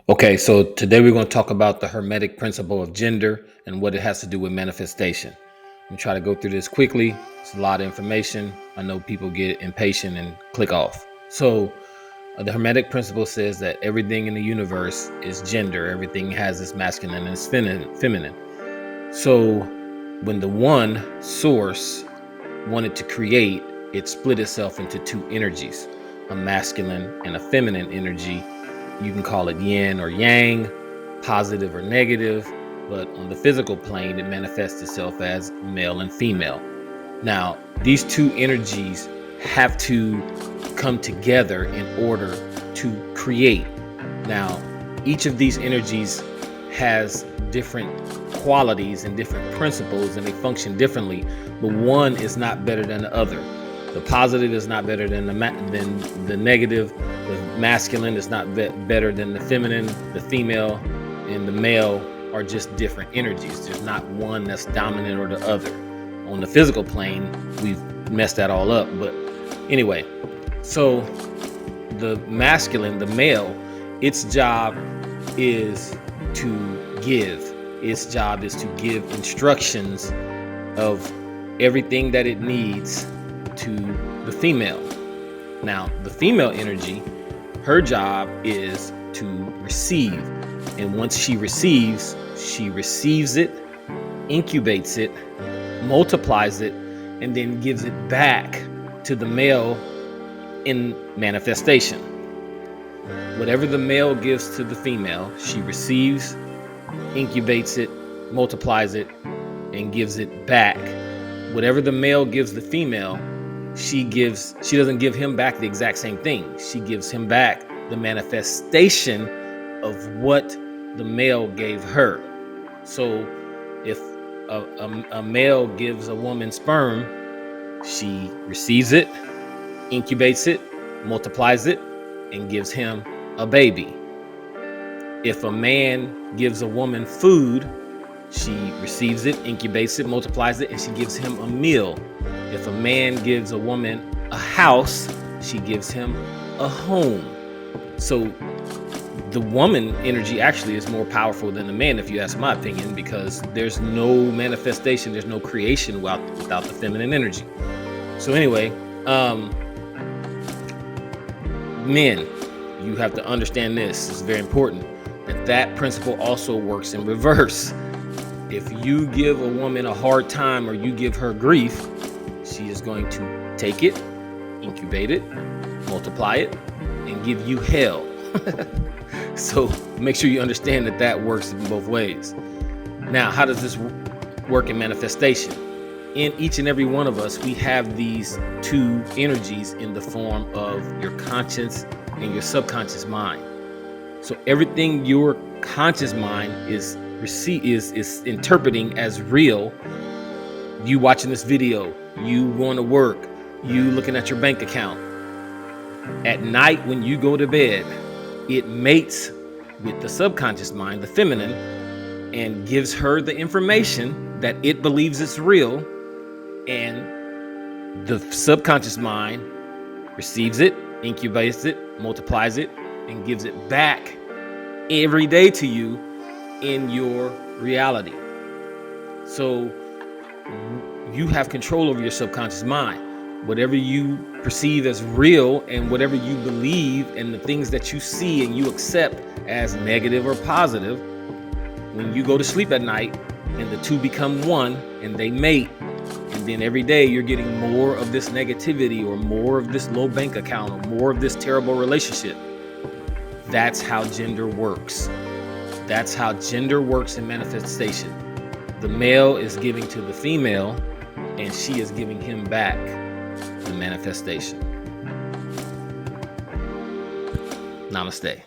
Okay, so today we're going to talk about the Hermetic principle of gender and what it has to do with manifestation. I'm going to try to go through this quickly. It's a lot of information. I know people get impatient and click off. So, the Hermetic principle says that everything in the universe is gender. Everything has its masculine and its feminine. So, when the one source wanted to create, it split itself into two energies, a masculine and a feminine energy. You can call it yin or yang, positive or negative, but on the physical plane, it manifests itself as male and female. Now, these two energies have to come together in order to create. Now, each of these energies has different qualities and different principles, and they function differently, but one is not better than the other. The positive is not better than the negative. The masculine is not better than the feminine. The female and the male are just different energies. There's not one that's dominant or the other. On the physical plane, we've messed that all up. But anyway, so the masculine, the male, its job is to give. Its job is to give instructions of everything that it needs to the female. Now, the female energy, her job is to receive. And once she receives it, incubates it, multiplies it, and then gives it back to the male in manifestation. Whatever the male gives to the female, she receives, incubates it, multiplies it, and gives it back. Whatever the male gives the female, she doesn't give him back the exact same thing. She gives him back the manifestation of what the male gave her. So if a male gives a woman sperm, she receives it, incubates it, multiplies it, and gives him a baby. If a man gives a woman food, she receives it, incubates it, multiplies it, and she gives him a meal. If a man gives a woman a house, she gives him a home. So the woman energy actually is more powerful than the man, if you ask my opinion, because there's no manifestation, there's no creation without the feminine energy. So anyway, men, you have to understand this. It's very important that principle also works in reverse. If you give a woman a hard time or you give her grief, she is going to take it, incubate it, multiply it, and give you hell. So make sure you understand that works in both ways. Now, how does this work in manifestation? In each and every one of us, we have these two energies in the form of your conscious and your subconscious mind. So everything your conscious mind is interpreting as real, you watching this video, you going to work, you looking at your bank account. At night when you go to bed, it mates with the subconscious mind, the feminine, and gives her the information that it believes it's real, and the subconscious mind receives it, incubates it, multiplies it, and gives it back every day to you in your reality. So you have control over your subconscious mind. Whatever you perceive as real and whatever you believe and the things that you see and you accept as negative or positive, when you go to sleep at night and the two become one and they mate, and then every day you're getting more of this negativity or more of this low bank account or more of this terrible relationship. That's how gender works. That's how gender works in manifestation. The male is giving to the female, and she is giving him back the manifestation. Namaste.